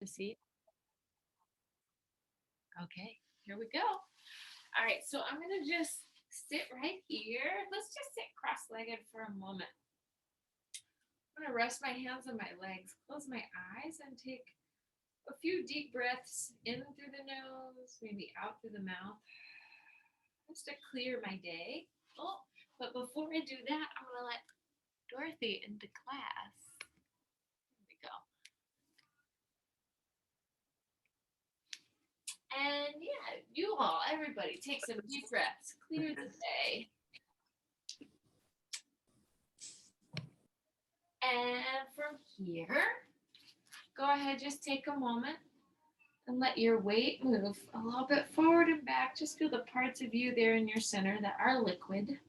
the seat. Okay, here we go. All right, so I'm gonna just sit right here. Let's just sit cross-legged for a moment. I'm gonna rest my hands on my legs, close my eyes, and take a few deep breaths in through the nose, maybe out through the mouth, just to clear my day. Oh, but before I do that, I'm gonna let Dorothy into class. Here we go. And yeah, you all, everybody, take some deep breaths. Clear the day. And from here, go ahead, just take a moment and let your weight move a little bit forward and back. Just feel the parts of you there in your center that are liquid.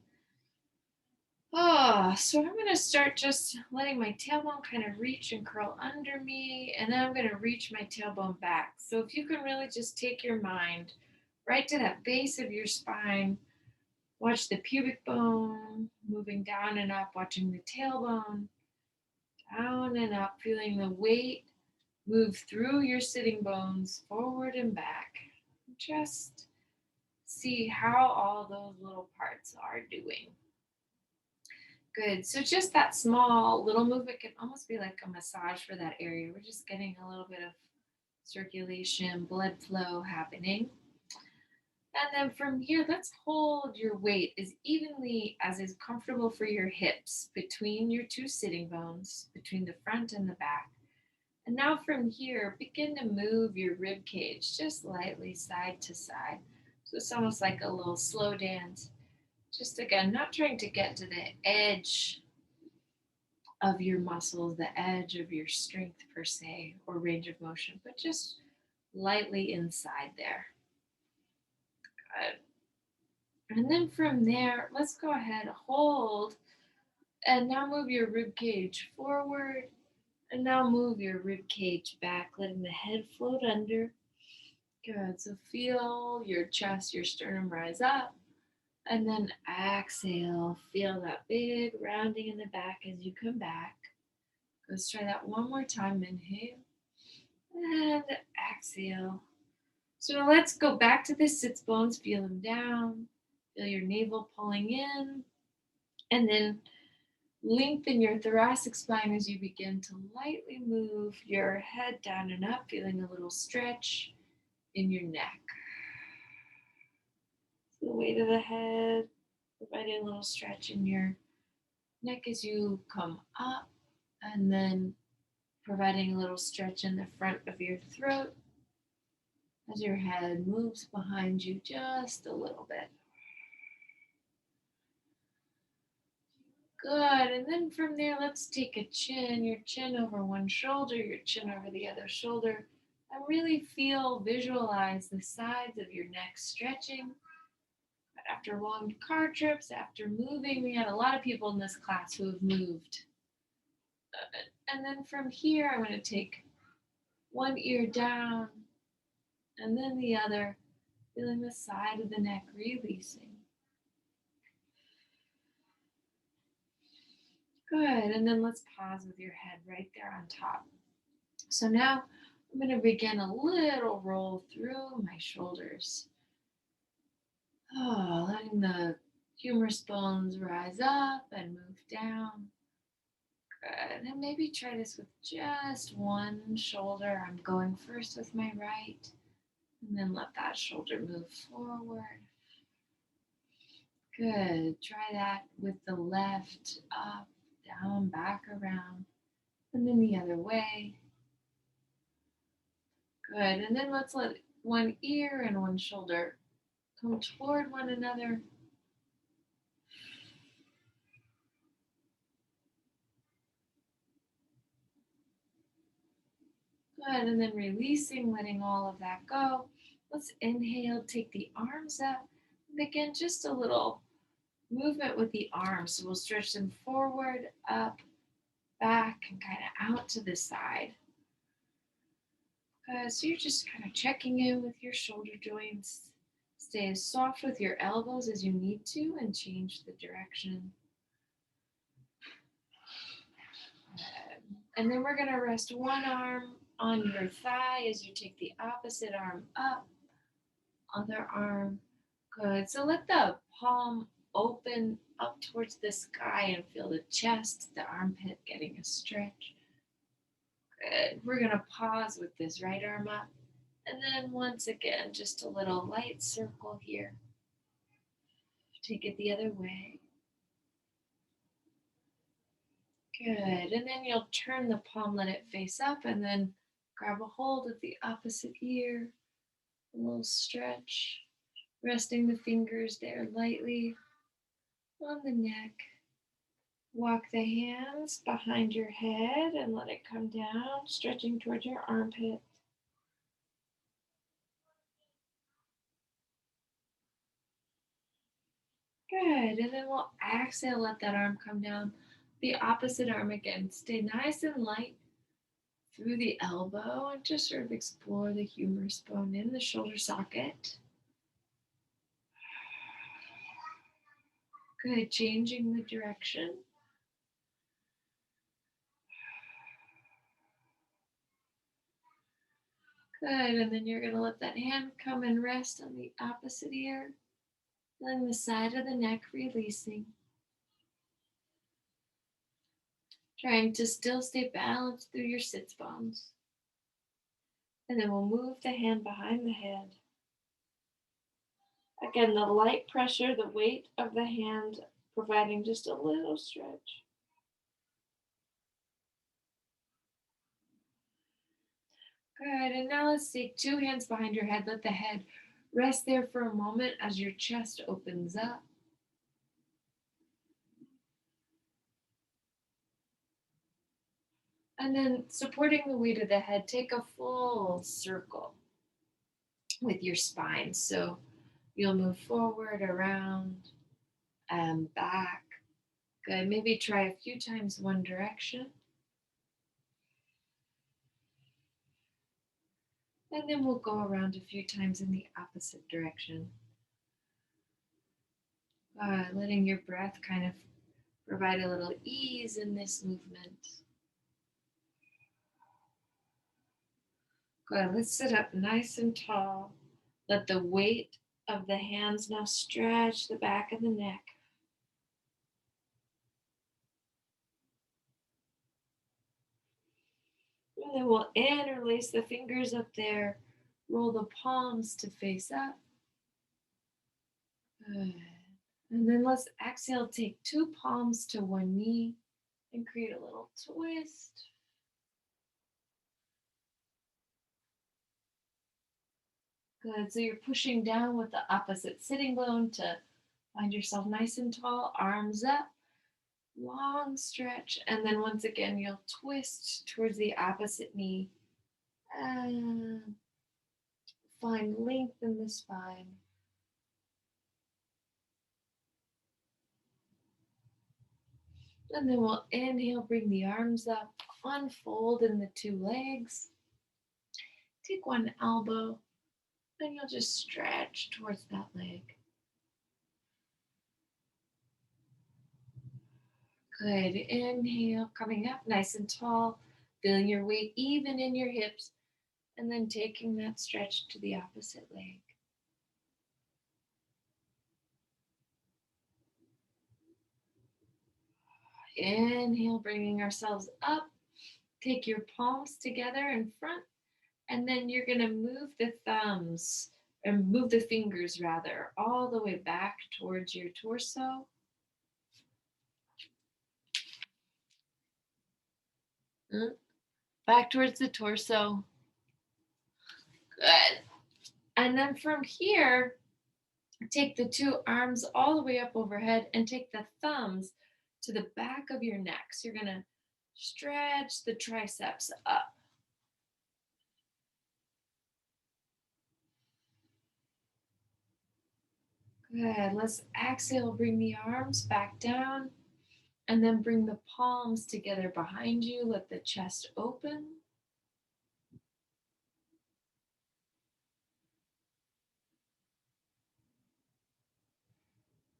Oh, so I'm going to start just letting my tailbone kind of reach and curl under me, and then I'm going to reach my tailbone back. So if you can really just take your mind right to that base of your spine, watch the pubic bone moving down and up, watching the tailbone down and up, feeling the weight move through your sitting bones forward and back. Just see how all those little parts are doing. Good. So just that small little movement can almost be like a massage for that area. We're just getting a little bit of circulation, blood flow happening. And then from here, let's hold your weight as evenly as is comfortable for your hips between your two sitting bones, between the front and the back. And now from here, begin to move your rib cage just lightly side to side. So it's almost like a little slow dance. Just again, not trying to get to the edge of your muscles, the edge of your strength per se, or range of motion, but just lightly inside there. Good. And then from there, let's go ahead, hold, and now move your rib cage forward, and now move your rib cage back, letting the head float under. Good. So feel your chest, your sternum rise up, and then exhale. Feel that big rounding in the back as you come back. Let's try that one more time. Inhale and exhale. So now let's go back to the sits bones. Feel them down. Feel your navel pulling in. And then lengthen your thoracic spine as you begin to lightly move your head down and up, feeling a little stretch in your neck. So the weight of the head, providing a little stretch in your neck as you come up, and then providing a little stretch in the front of your throat as your head moves behind you just a little bit. Good. And then from there, let's take a chin, your chin over one shoulder, your chin over the other shoulder, and really feel, visualize the sides of your neck stretching. After long car trips, after moving, we had a lot of people in this class who have moved. And then from here, I'm going to take one ear down and then the other, feeling the side of the neck releasing. Good. And then let's pause with your head right there on top. So now I'm going to begin a little roll through my shoulders. Oh, letting the humerus bones rise up and move down. Good. And maybe try this with just one shoulder. I'm going first with my right, and then let that shoulder move forward. Good. Try that with the left, up, down, back, around, and then the other way. Good. And then let's let one ear and one shoulder come toward one another. Good. And then releasing, letting all of that go. Let's inhale, take the arms up. And again, just a little movement with the arms. So we'll stretch them forward, up, back, and kind of out to the side. So you're just kind of checking in with your shoulder joints. Stay as soft with your elbows as you need to and change the direction. And then we're going to rest one arm on your thigh as you take the opposite arm up, other arm. Good. So let the palm open up towards the sky and feel the chest, the armpit getting a stretch. Good. We're going to pause with this right arm up. And then once again, just a little light circle here. Take it the other way. Good. And then you'll turn the palm, let it face up, and then grab a hold of the opposite ear. A little stretch. Resting the fingers there lightly on the neck. Walk the hands behind your head and let it come down, stretching towards your armpit. Good. And then we'll exhale, let that arm come down. The opposite arm again. Stay nice and light through the elbow and just sort of explore the humerus bone in the shoulder socket. Good. Changing the direction. Good. And then you're going to let that hand come and rest on the opposite ear, feeling the side of the neck releasing. Trying to still stay balanced through your sits bones. And then we'll move the hand behind the head. Again, the light pressure, the weight of the hand providing just a little stretch. Good. And now let's take two hands behind your head. Let the head rest there for a moment as your chest opens up. And then supporting the weight of the head, take a full circle with your spine. So you'll move forward, around, and back. Good. Maybe try a few times one direction. And then we'll go around a few times in the opposite direction. Letting your breath kind of provide a little ease in this movement. Good. Let's sit up nice and tall. Let the weight of the hands now stretch the back of the neck. And then we'll interlace the fingers up there. Roll the palms to face up. Good. And then let's exhale, take two palms to one knee and create a little twist. Good. So you're pushing down with the opposite sitting bone to find yourself nice and tall, arms up, long stretch. And then once again, you'll twist towards the opposite knee and find length in the spine. And then we'll inhale, bring the arms up, unfold in the two legs. Take one elbow, and you'll just stretch towards that leg. Good. Inhale, coming up nice and tall, feeling your weight even in your hips, and then taking that stretch to the opposite leg. Inhale, bringing ourselves up. Take your palms together in front, and then you're going to move the thumbs, or move the fingers rather, all the way back towards your torso. Back towards the torso. Good. And then from here, take the two arms all the way up overhead and take the thumbs to the back of your neck. So you're going to stretch the triceps up. Good. Let's exhale, bring the arms back down, and then bring the palms together behind you. Let the chest open.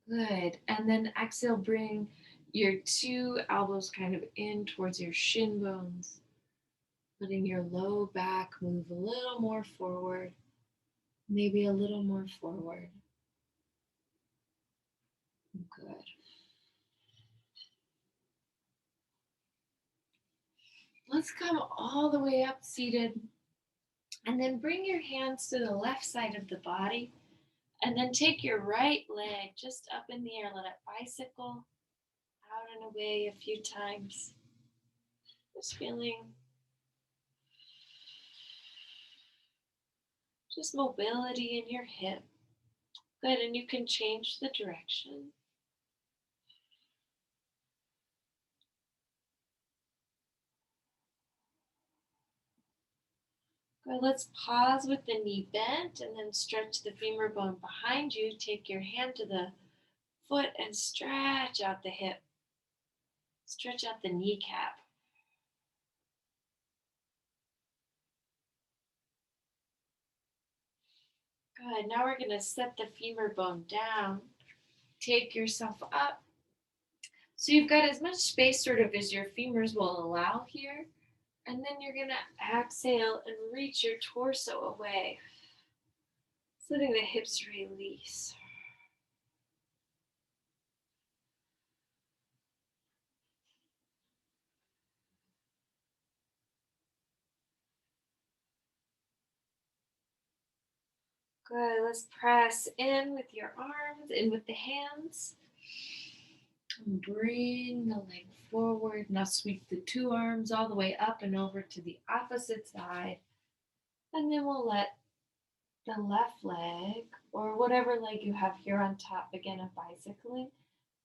Good. And then exhale, bring your two elbows kind of in towards your shin bones. Letting your low back move a little more forward, maybe a little more forward. Good. Let's come all the way up seated and then bring your hands to the left side of the body and then take your right leg just up in the air. Let it bicycle out and away a few times. Just feeling just mobility in your hip. Good, and you can change the direction. Good, let's pause with the knee bent and then stretch the femur bone behind you. Take your hand to the foot and stretch out the hip. Stretch out the kneecap. Good, now we're gonna set the femur bone down. Take yourself up. So you've got as much space sort of as your femurs will allow here. And then you're gonna exhale and reach your torso away. So letting the hips release. Good. Let's press in with your arms, in with the hands. And bring the leg forward. Now sweep the two arms all the way up and over to the opposite side. And then we'll let the left leg, or whatever leg you have here on top, again of bicycling,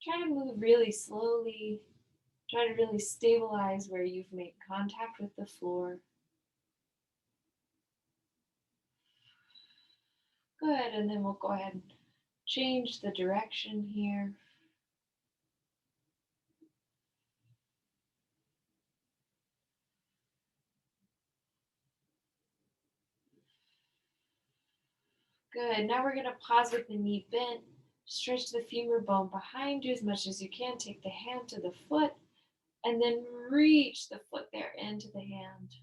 try to move really slowly. Try to really stabilize where you've made contact with the floor. Good, and then we'll go ahead and change the direction here. Good, now we're gonna pause with the knee bent. Stretch the femur bone behind you as much as you can. Take the hand to the foot and then reach the foot there into the hand.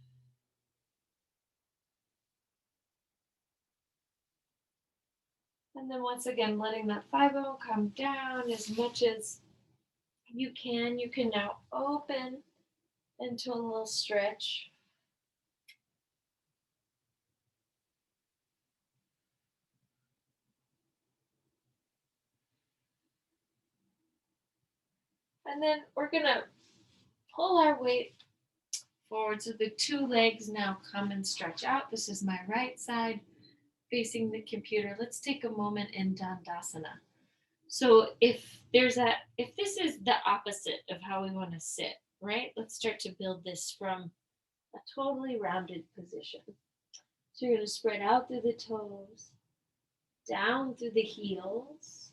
And then once again, letting that thigh bone come down as much as you can. You can now open into a little stretch. And then we're gonna pull our weight forward. So the two legs now come and stretch out. This is my right side facing the computer. Let's take a moment in Dandasana. So if this is the opposite of how we want to sit, right? Let's start to build this from a totally rounded position. So you're going to spread out through the toes, down through the heels,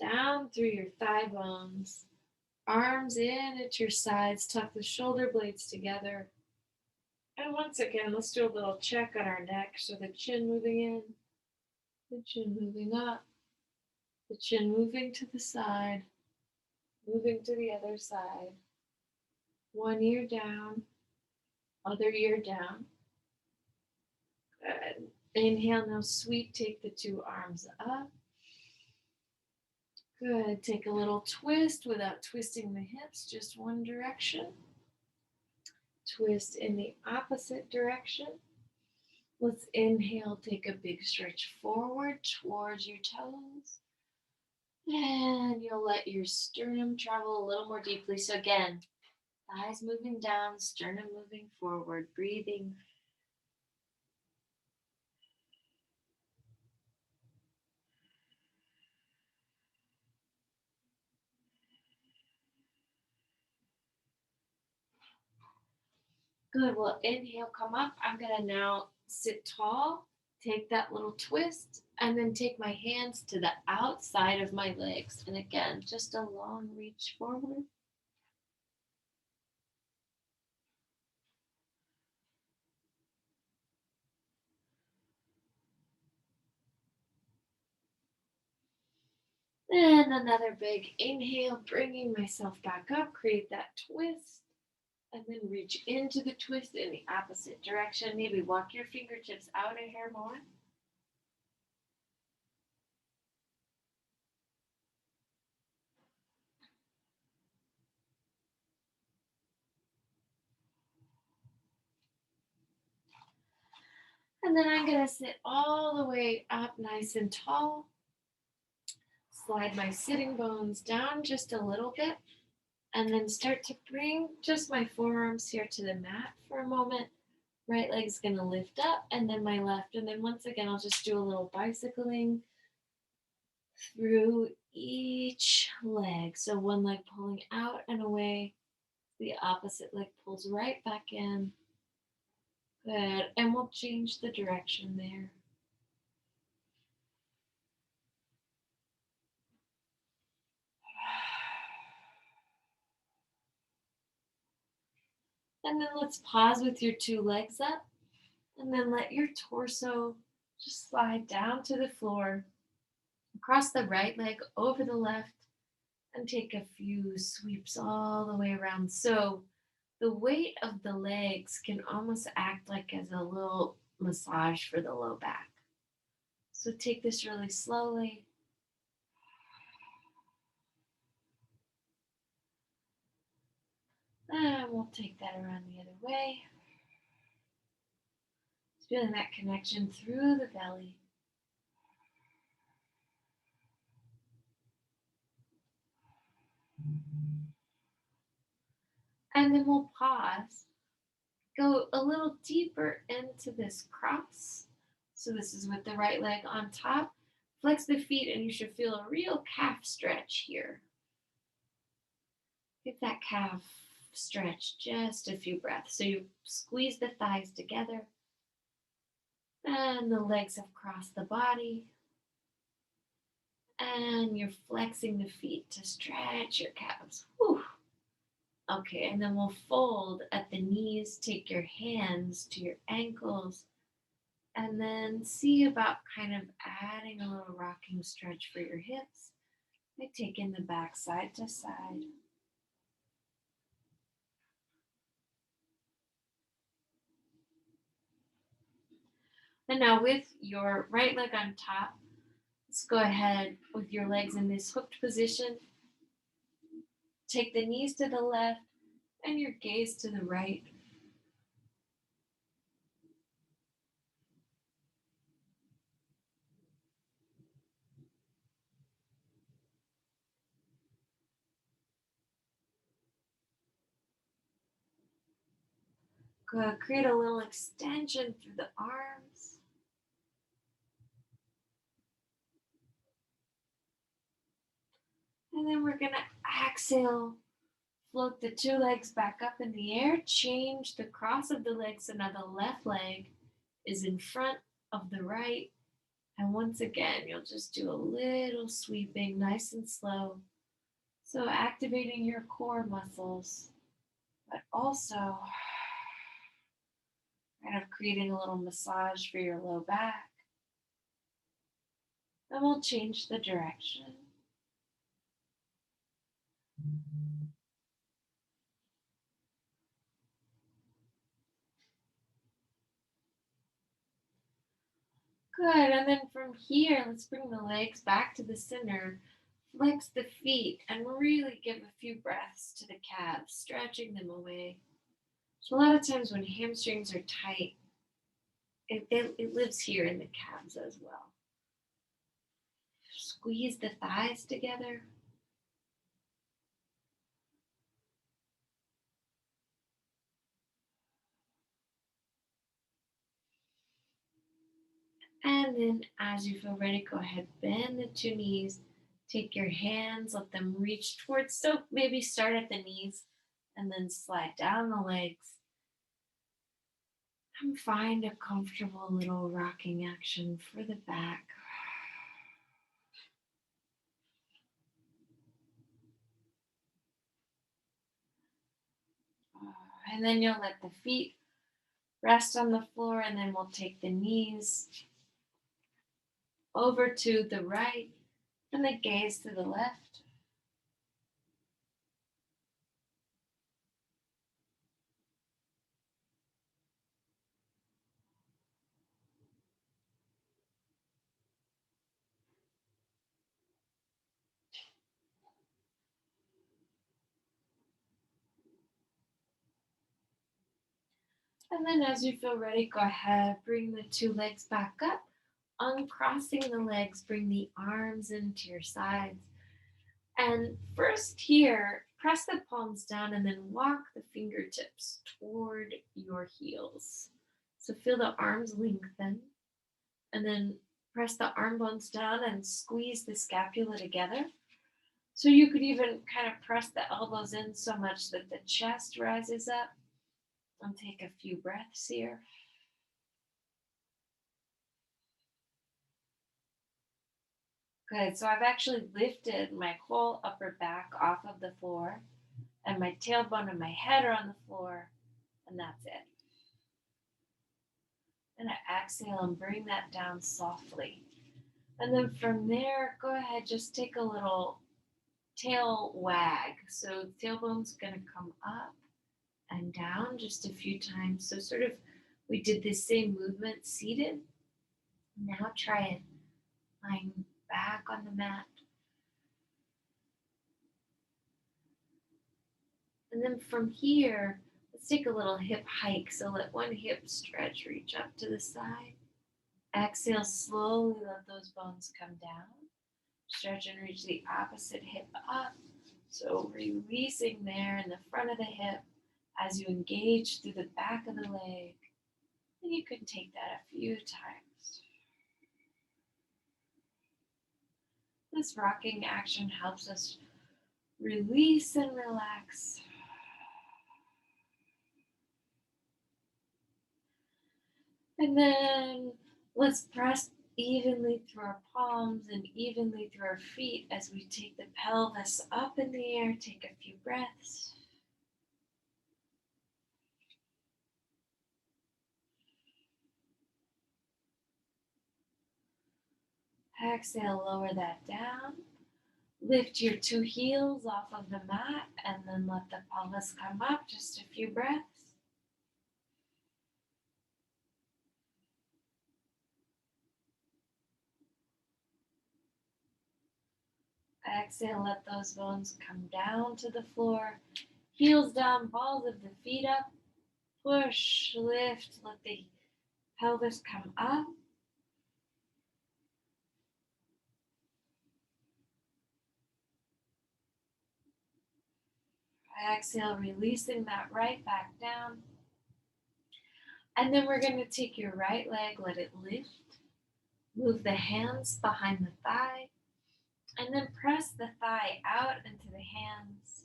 down through your thigh bones, arms in at your sides, tuck the shoulder blades together. And once again, let's do a little check on our neck. So the chin moving in, the chin moving up, the chin moving to the side, moving to the other side. One ear down, other ear down. Good. Inhale, now sweep, take the two arms up. Good. Take a little twist without twisting the hips, just one direction. Twist in the opposite direction. Let's inhale, take a big stretch forward towards your toes. And you'll let your sternum travel a little more deeply. So again, thighs moving down, sternum moving forward, breathing. Good. Well, inhale, come up. I'm going to now sit tall, take that little twist, and then take my hands to the outside of my legs. And again, just a long reach forward. And another big inhale, bringing myself back up, create that twist. And then reach into the twist in the opposite direction. Maybe walk your fingertips out a hair more. And then I'm going to sit all the way up nice and tall. Slide my sitting bones down just a little bit. And then start to bring just my forearms here to the mat for a moment. Right leg's going to lift up, and then my left. And then once again, I'll just do a little bicycling through each leg. So one leg pulling out and away. The opposite leg pulls right back in. Good. And we'll change the direction there. And then let's pause with your two legs up. And then let your torso just slide down to the floor. Cross the right leg over the left. And take a few sweeps all the way around. So the weight of the legs can almost act like as a little massage for the low back. So take this really slowly. And we'll take that around the other way. Just feeling that connection through the belly. And then we'll pause. Go a little deeper into this cross. So this is with the right leg on top. Flex the feet and you should feel a real calf stretch here. Give that calf stretch just a few breaths. So you squeeze the thighs together and the legs have crossed the body. And you're flexing the feet to stretch your calves. Whew. Okay, and then we'll fold at the knees. Take your hands to your ankles. And then see about kind of adding a little rocking stretch for your hips by taking the back side to side. And now with your right leg on top, let's go ahead with your legs in this hooked position. Take the knees to the left and your gaze to the right. Good. Create a little extension through the arms. And then we're going to exhale. Float the two legs back up in the air. Change the cross of the legs. So now the left leg is in front of the right. And once again, you'll just do a little sweeping, nice and slow. So activating your core muscles, but also kind of creating a little massage for your low back. Then we'll change the direction. Good. And then from here, let's bring the legs back to the center. Flex the feet and really give a few breaths to the calves, stretching them away. So a lot of times when hamstrings are tight, it lives here in the calves as well. Squeeze the thighs together. And then as you feel ready, go ahead, bend the two knees. Take your hands, let them reach towards. So maybe start at the knees and then slide down the legs. And find a comfortable little rocking action for the back. And then you'll let the feet rest on the floor, and then we'll take the knees over to the right and the gaze to the left. And then as you feel ready, go ahead, bring the two legs back up. Uncrossing the legs, bring the arms into your sides. And first here, press the palms down and then walk the fingertips toward your heels. So feel the arms lengthen and then press the arm bones down and squeeze the scapula together. So you could even kind of press the elbows in so much that the chest rises up. And take a few breaths here. Good. So I've actually lifted my whole upper back off of the floor, and my tailbone and my head are on the floor, and that's it. And I exhale and bring that down softly. And then from there, go ahead, just take a little tail wag. So tailbone's going to come up and down just a few times. So sort of we did this same movement seated. Now try it lying back on the mat. And then from here, let's take a little hip hike. So let one hip stretch, reach up to the side. Exhale, slowly let those bones come down. Stretch and reach the opposite hip up. So releasing there in the front of the hip as you engage through the back of the leg. And you can take that a few times. This rocking action helps us release and relax. And then let's press evenly through our palms and evenly through our feet as we take the pelvis up in the air. Take a few breaths. Exhale, lower that down. Lift your two heels off of the mat and then let the pelvis come up. Just a few breaths. Exhale, let those bones come down to the floor. Heels down, balls of the feet up. Push, lift, let the pelvis come up. Exhale, releasing that right back down. And then we're going to take your right leg, let it lift. Move the hands behind the thigh. And then press the thigh out into the hands.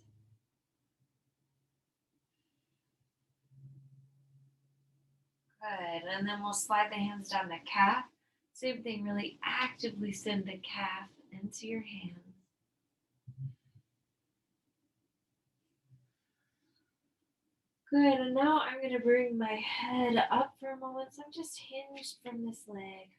Good. And then we'll slide the hands down the calf. Same thing, really actively send the calf into your hands. Good. And now I'm going to bring my head up for a moment. So I'm just hinged from this leg.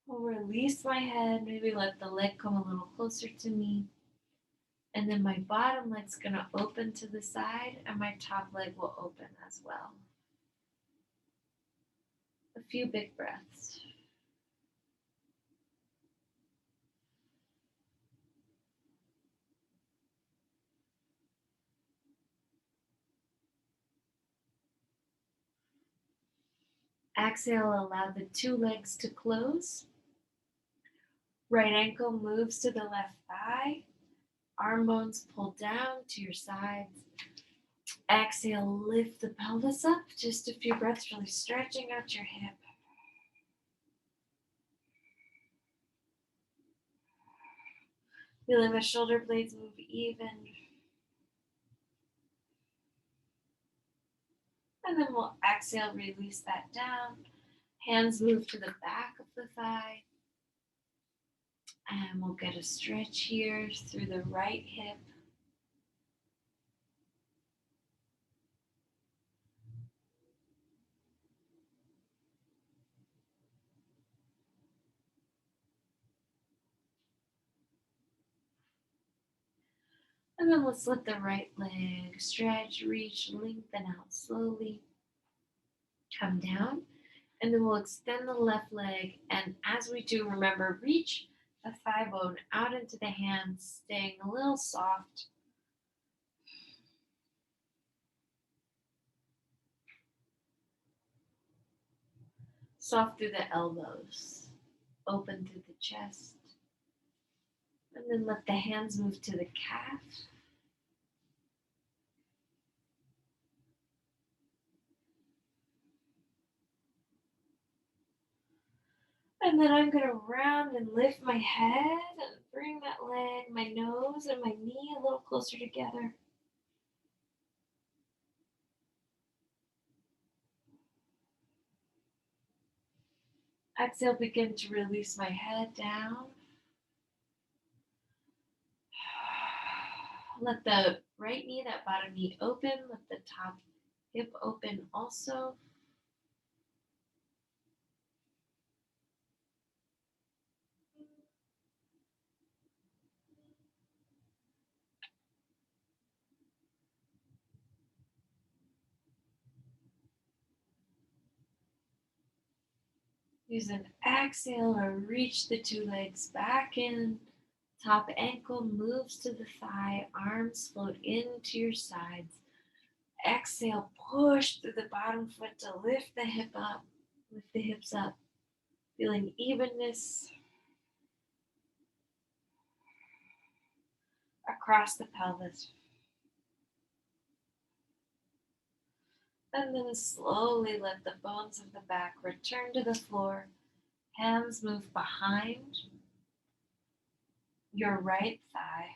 I'll release my head, maybe let the leg come a little closer to me. And then my bottom leg's gonna open to the side and my top leg will open as well. A few big breaths. Exhale, allow the two legs to close. Right ankle moves to the left thigh. Arm bones pull down to your sides. Exhale, lift the pelvis up. Just a few breaths, really stretching out your hip. Feeling the shoulder blades move even. And then we'll exhale, release that down. Hands move to the back of the thigh. And we'll get a stretch here through the right hip. And then let's let the right leg stretch, reach, lengthen out slowly. Come down. And then we'll extend the left leg. And as we do, remember, reach the thigh bone out into the hands, staying a little soft. Soft through the elbows, open through the chest. And then let the hands move to the calf. And then I'm going to round and lift my head and bring that leg, my nose, and my knee a little closer together. Exhale, begin to release my head down. Let the right knee, that bottom knee open. Let the top hip open also. Use an exhale to reach the two legs back in. Top ankle moves to the thigh, arms float into your sides. Exhale, push through the bottom foot to lift the hip up, lift the hips up, feeling evenness across the pelvis. And then slowly let the bones of the back return to the floor. Hands move behind your right thigh.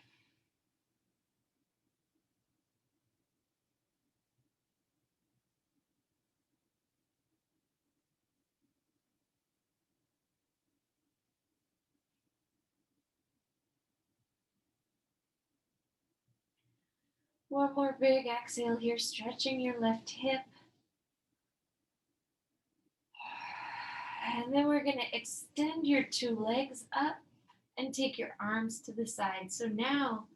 One more big exhale here, stretching your left hip. And then we're going to extend your two legs up and take your arms to the side. So now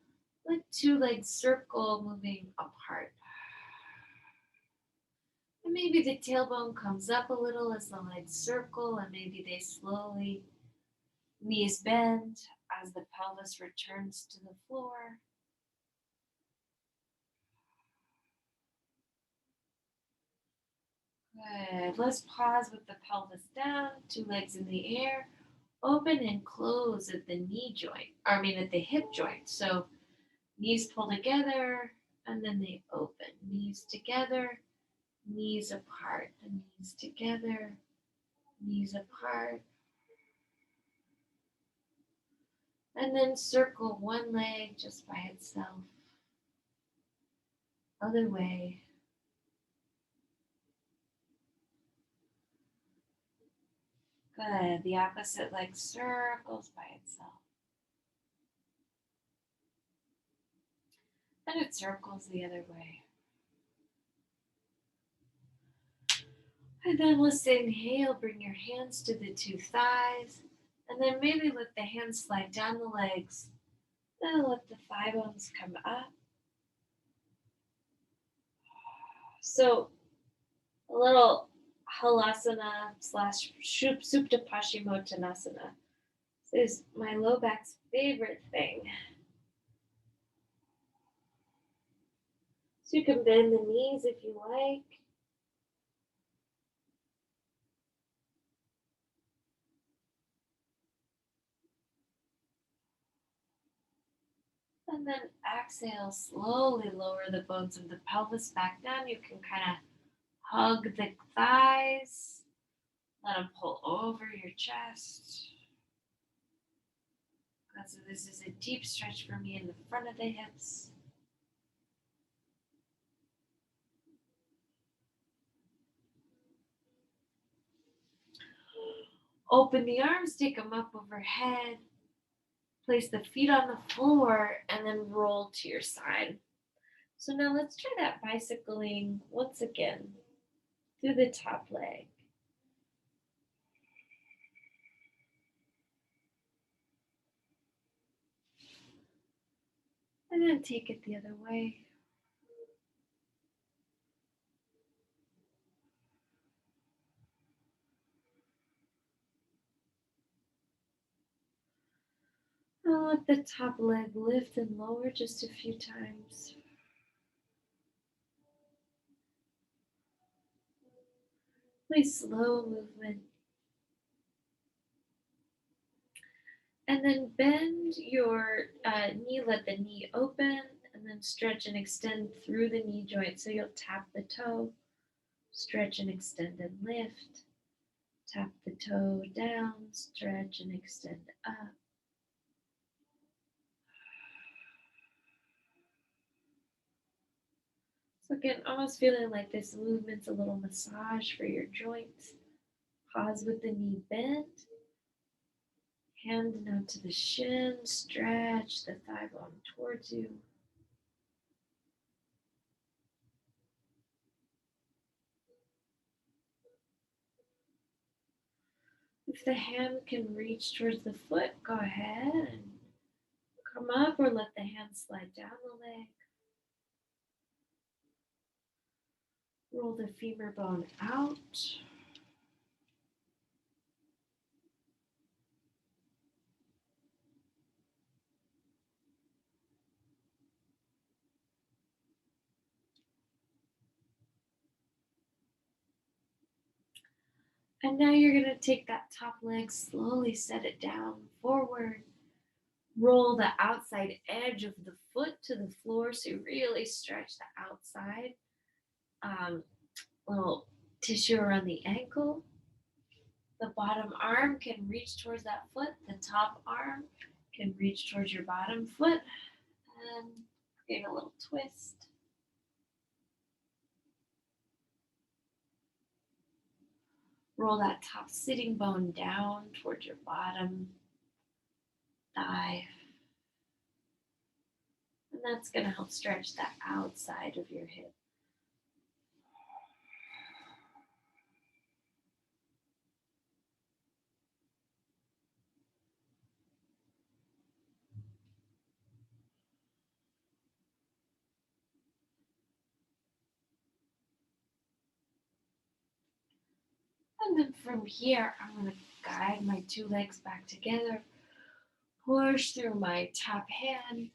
let two legs circle, moving apart. And maybe the tailbone comes up a little as the legs circle, and maybe they slowly, knees bend as the pelvis returns to the floor. Good. Let's pause with the pelvis down, two legs in the air. Open and close at the knee joint, at the hip joint. So knees pull together and then they open. Knees together, knees apart. The knees together, knees apart. And then circle one leg just by itself. Other way. Good. The opposite leg circles by itself. And it circles the other way. And then let's inhale, bring your hands to the two thighs. And then maybe let the hands slide down the legs. Then let the thigh bones come up. So a little halasana slash supta paschimottanasana. This is my low back's favorite thing. So you can bend the knees if you like. And then exhale, slowly lower the bones of the pelvis back down. You can kind of hug the thighs. Let them pull over your chest. Good. So this is a deep stretch for me in the front of the hips. Open the arms, take them up overhead. Place the feet on the floor and then roll to your side. So now let's try that bicycling once again through the top leg. And then take it the other way. And let the top leg lift and lower just a few times. Nice slow movement. And then bend your knee, let the knee open, and then stretch and extend through the knee joint. So you'll tap the toe, stretch and extend and lift, tap the toe down, stretch and extend up. So again, almost feeling like this movement's a little massage for your joints. Pause with the knee bent. Hand now to the shin, stretch the thigh bone towards you. If the hand can reach towards the foot, go ahead and come up or let the hand slide down the leg. Roll the femur bone out. And now you're going to take that top leg, slowly set it down forward. Roll the outside edge of the foot to the floor so you really stretch the outside. Little tissue around the ankle. The bottom arm can reach towards that foot. The top arm can reach towards your bottom foot. And create a little twist. Roll that top sitting bone down towards your bottom thigh. And that's going to help stretch the outside of your hip. And then from here, I'm going to guide my two legs back together, push through my top hand,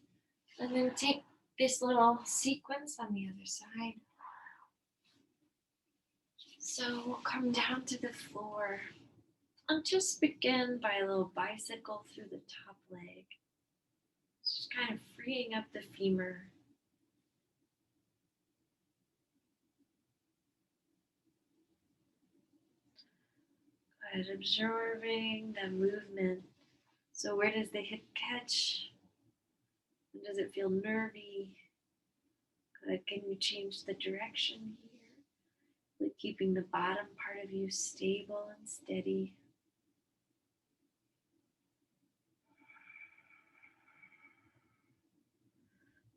and then take this little sequence on the other side. So we'll come down to the floor. I'll just begin by a little bicycle through the top leg. Just kind of freeing up the femur. Good, observing the movement. So where does the hip catch? Does it feel nervy? Good, can you change the direction here? Like keeping the bottom part of you stable and steady.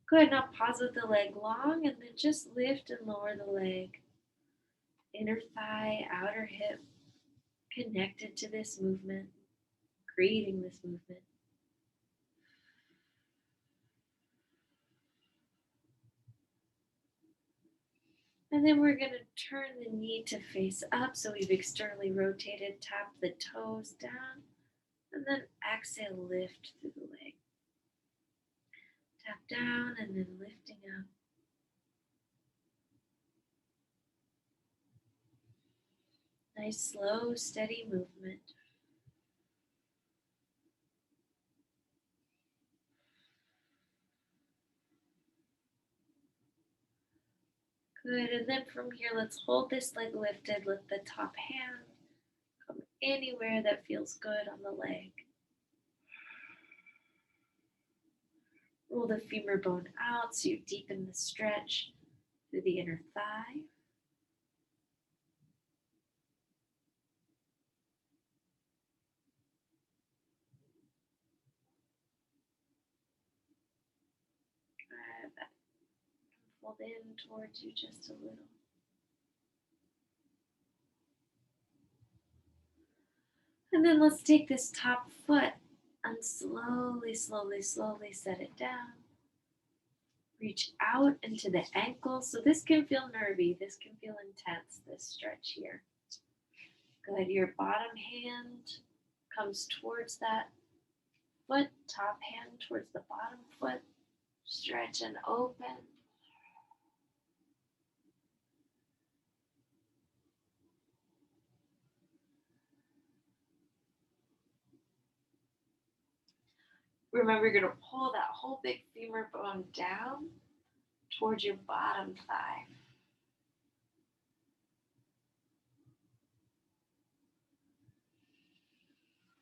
Good, now pause with the leg long and then just lift and lower the leg. Inner thigh, outer hip, connected to this movement, creating this movement. And then we're going to turn the knee to face up. So we've externally rotated, tap the toes down, and then exhale, lift through the leg. Tap down and then lifting up. Nice, slow, steady movement. Good, and then from here, let's hold this leg lifted. Let the top hand come anywhere that feels good on the leg. Roll the femur bone out so you deepen the stretch through the inner thigh. That fold in towards you just a little. And then let's take this top foot and slowly, slowly, slowly set it down. Reach out into the ankle. So this can feel nervy. This can feel intense, this stretch here. Good. Your bottom hand comes towards that foot, top hand towards the bottom foot. Stretch and open. Remember, you're gonna pull that whole big femur bone down towards your bottom thigh.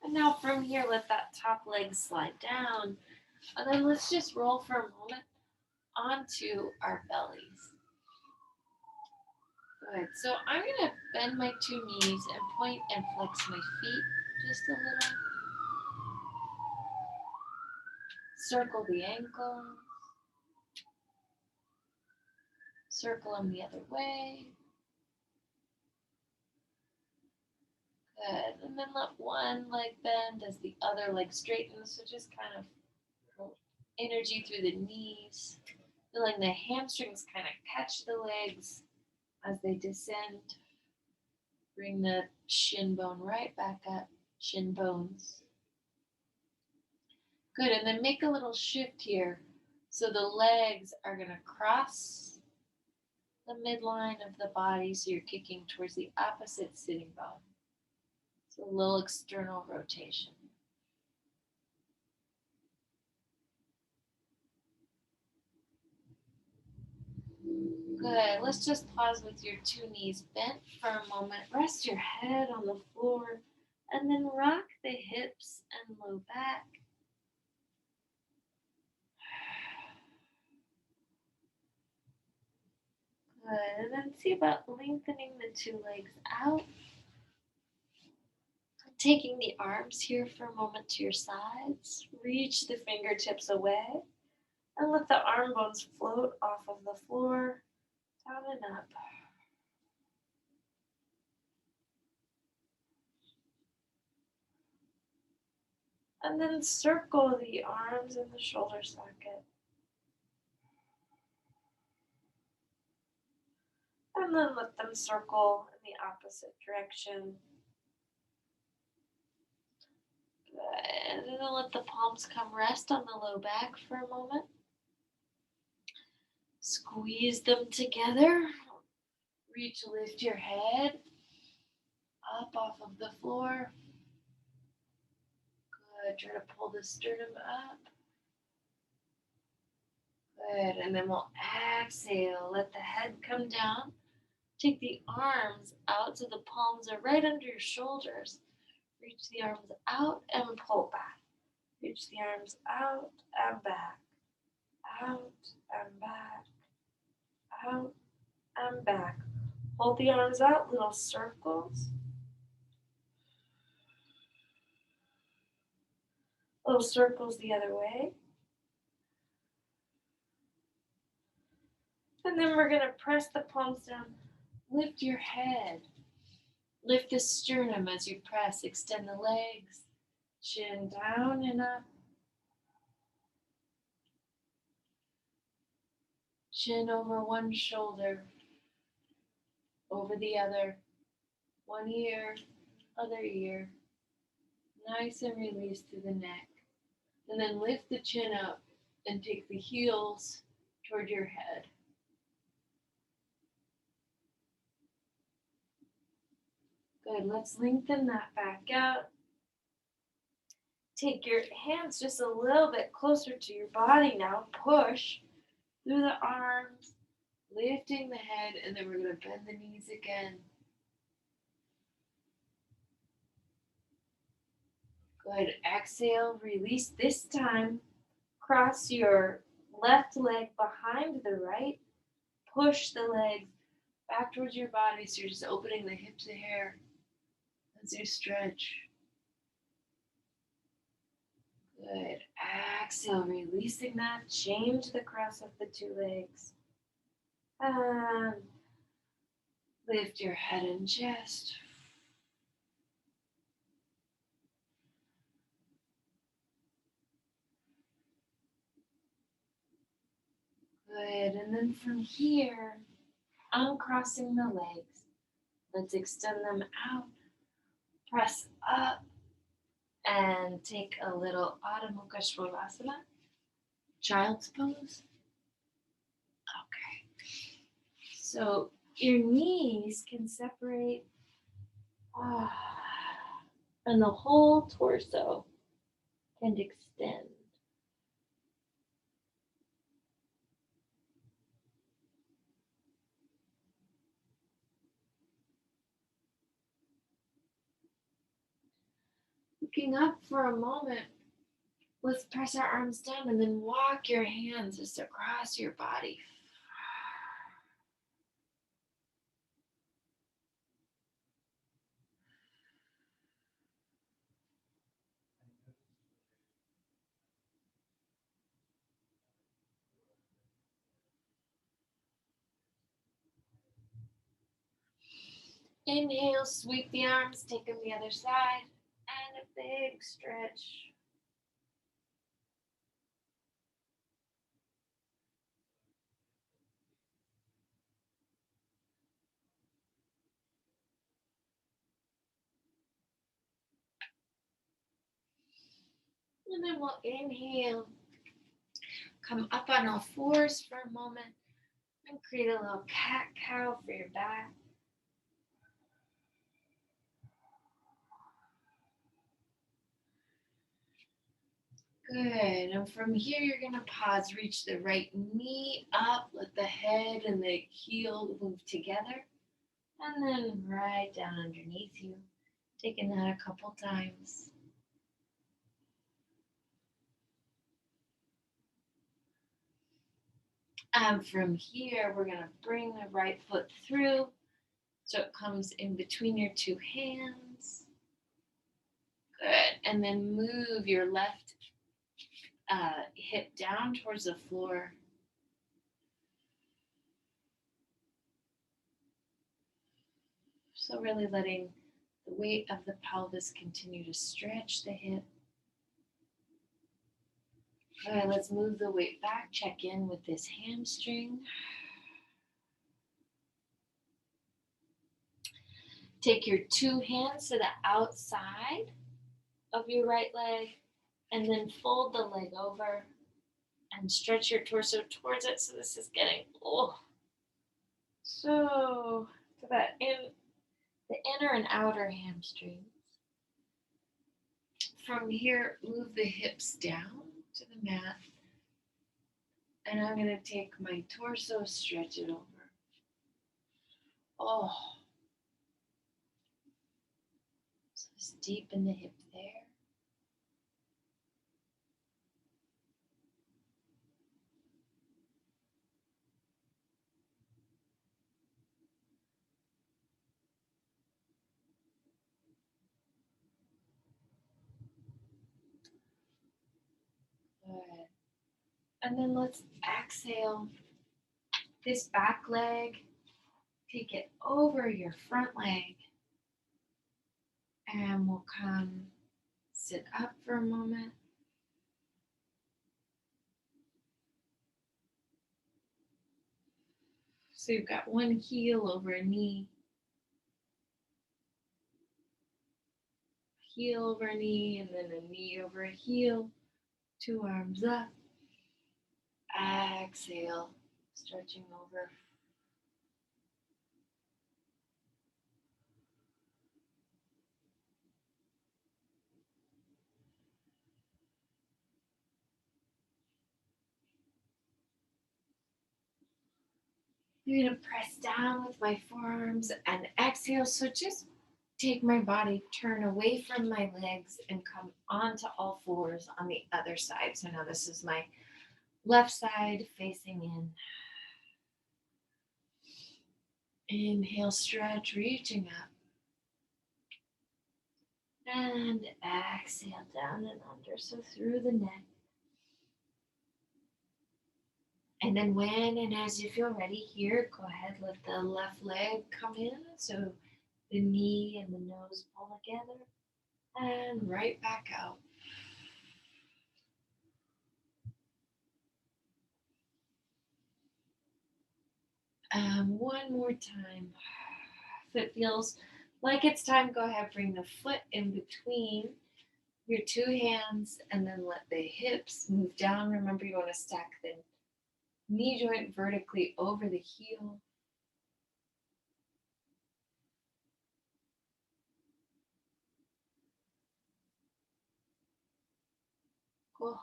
And now from here, let that top leg slide down. And then let's just roll for a moment onto our bellies. Good. So I'm going to bend my two knees and point and flex my feet just a little. Circle the ankles. Circle them the other way. Good. And then let one leg bend as the other leg straightens. So just kind of energy through the knees. Feeling the hamstrings kind of catch the legs as they descend. Bring the shin bone right back up. Shin bones. Good. And then make a little shift here. So the legs are going to cross the midline of the body. So you're kicking towards the opposite sitting bone. So a little external rotation. Good. Let's just pause with your two knees bent for a moment. Rest your head on the floor and then rock the hips and low back. Good. And then see about lengthening the two legs out. Taking the arms here for a moment to your sides. Reach the fingertips away and let the arm bones float off of the floor, down and up. And then circle the arms in the shoulder socket. And then let them circle in the opposite direction. Good. And then let the palms come rest on the low back for a moment. Squeeze them together. Reach, lift your head up off of the floor. Good. Try to pull the sternum up. Good. And then we'll exhale. Let the head come down. Take the arms out so the palms are right under your shoulders. Reach the arms out and pull back. Reach the arms out and back. Out and back. Out and back. Hold the arms out, little circles. Little circles the other way. And then we're going to press the palms down. Lift your head. Lift the sternum as you press. Extend the legs. Chin down and up. Chin over one shoulder. Over the other. One ear, other ear. Nice and release through the neck. And then lift the chin up and take the heels toward your head. Good. Let's lengthen that back out. Take your hands just a little bit closer to your body now. Push through the arms, lifting the head, and then we're going to bend the knees again. Good. Exhale, release. This time, cross your left leg behind the right. Push the legs back towards your body, so you're just opening the hips a hair as you stretch. Good. Exhale, releasing that. Change the cross of the two legs. And lift your head and chest. Good. And then from here, uncrossing the legs. Let's extend them out. Press up. And take a little Adho Mukha Svanasana. Child's pose. Okay. So your knees can separate. And the whole torso can extend. Looking up for a moment, let's press our arms down and then walk your hands just across your body. Inhale, sweep the arms, take them the other side, and a big stretch. And then we'll inhale, come up on all fours for a moment, and create a little cat-cow for your back. Good. And from here, you're going to pause, reach the right knee up, let the head and the heel move together, and then right down underneath you. Taking that a couple times. And from here, we're going to bring the right foot through so it comes in between your two hands. Good. And then move your left hip down towards the floor. So really letting the weight of the pelvis continue to stretch the hip. All right, let's move the weight back. Check in with this hamstring. Take your two hands to the outside of your right leg and then fold the leg over and stretch your torso towards it. So this is getting, so to that the inner and outer hamstrings. From here, move the hips down to the mat. And I'm going to take my torso, stretch it over. So just deepen the hip there. Good. And then let's exhale this back leg. Take it over your front leg. And we'll come sit up for a moment. So you've got one heel over a knee, heel over a knee, and then a knee over a heel, two arms up. Exhale, stretching over. I'm going to press down with my forearms and exhale. So just take my body, turn away from my legs, and come onto all fours on the other side. So now this is my left side facing in. Inhale, stretch, reaching up. And exhale down and under, so through the neck. And then when and as you feel ready here, go ahead, let the left leg come in. So the knee and the nose pull together. And right back out. One more time. If it feels like it's time, go ahead, bring the foot in between your two hands and then let the hips move down. Remember, you want to stack the knee joint vertically over the heel. Cool.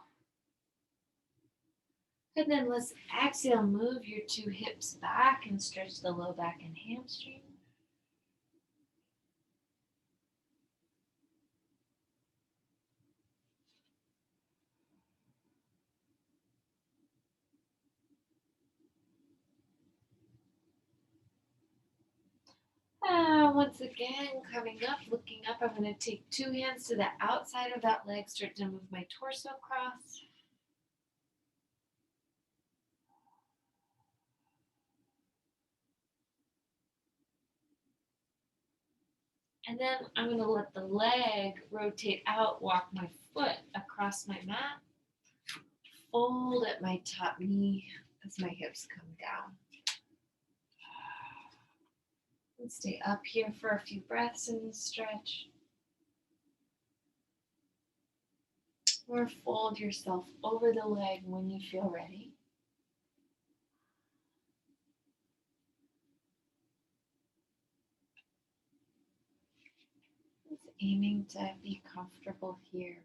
And then let's exhale, move your two hips back and stretch the low back and hamstring. once again, coming up, looking up, I'm going to take 2 hands to the outside of that leg, start to move my torso across. And then I'm going to let the leg rotate out, walk my foot across my mat, fold at my top knee as my hips come down. And stay up here for a few breaths in this stretch. Or fold yourself over the leg when you feel ready. Just aiming to be comfortable here.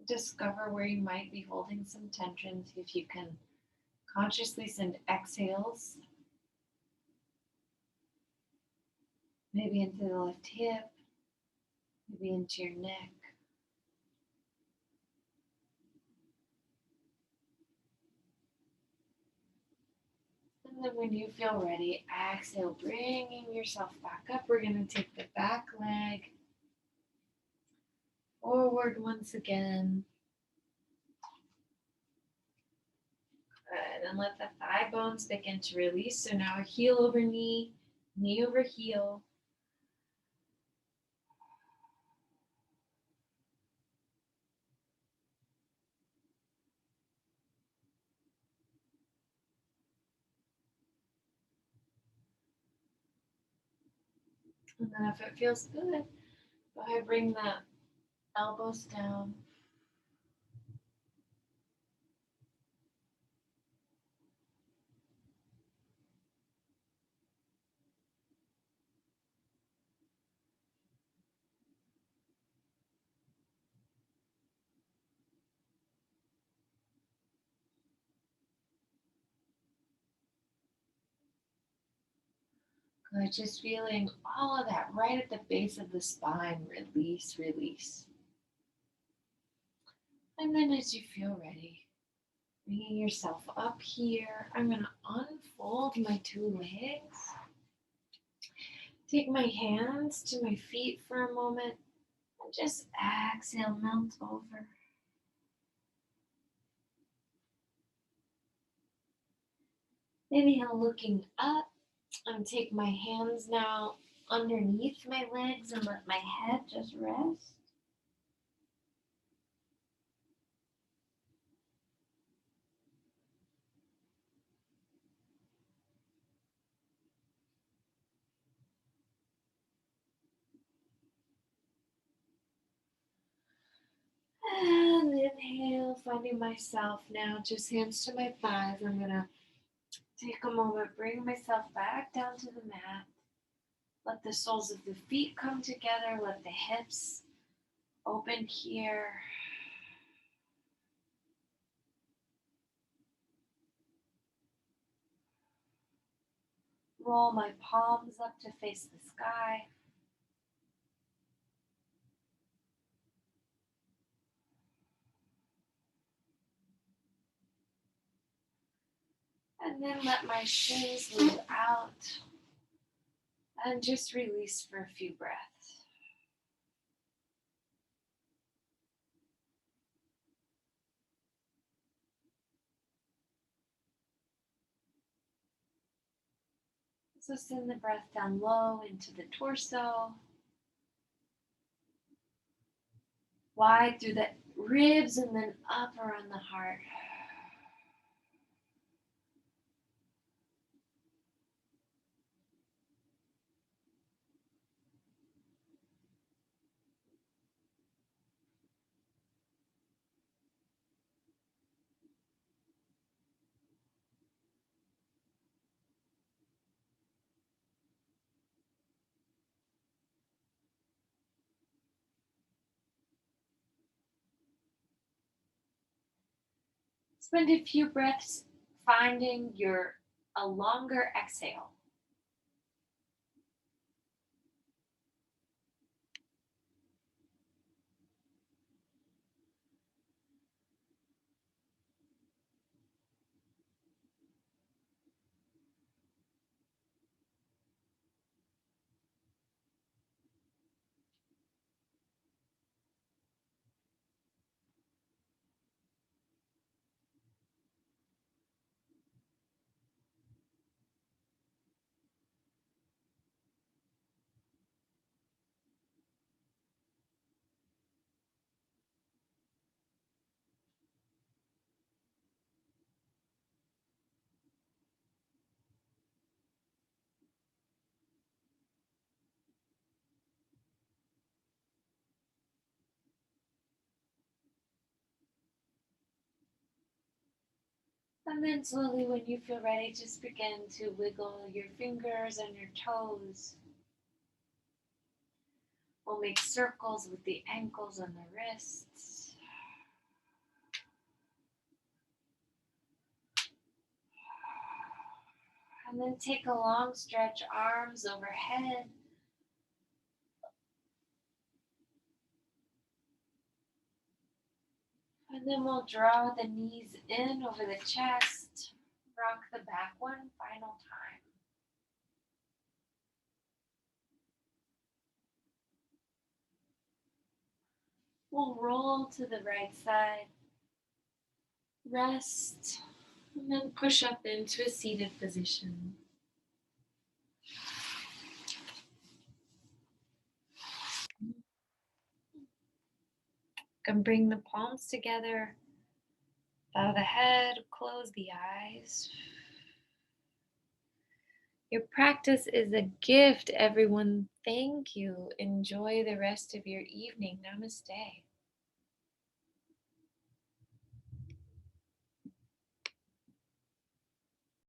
Discover where you might be holding some tension. See if you can consciously send exhales. Maybe into the left hip, maybe into your neck. And then when you feel ready, exhale, bringing yourself back up. We're going to take the back leg forward once again. Good. And let the thigh bones begin to release. So now heel over knee, knee over heel. And then if it feels good, go ahead, bring the elbows down. Good, just feeling all of that right at the base of the spine. Release, release. And then as you feel ready, bringing yourself up here, I'm going to unfold my 2 legs. Take my hands to my feet for a moment and just exhale, melt over. Inhale, looking up, and take my hands now underneath my legs and let my head just rest. And inhale, finding myself now, just hands to my thighs. I'm going to take a moment, bring myself back down to the mat. Let the soles of the feet come together. Let the hips open here. Roll my palms up to face the sky. And then let my shins move out. And just release for a few breaths. So send the breath down low into the torso. Wide through the ribs and then up around the heart. Spend a few breaths finding a longer exhale. And then slowly, when you feel ready, just begin to wiggle your fingers and your toes. We'll make circles with the ankles and the wrists. And then take a long stretch, arms overhead. And then we'll draw the knees in over the chest. Rock the back one final time. We'll roll to the right side. Rest. And then push up into a seated position. You can bring the palms together. Bow the head, close the eyes. Your practice is a gift, everyone. Thank you. Enjoy the rest of your evening. Namaste.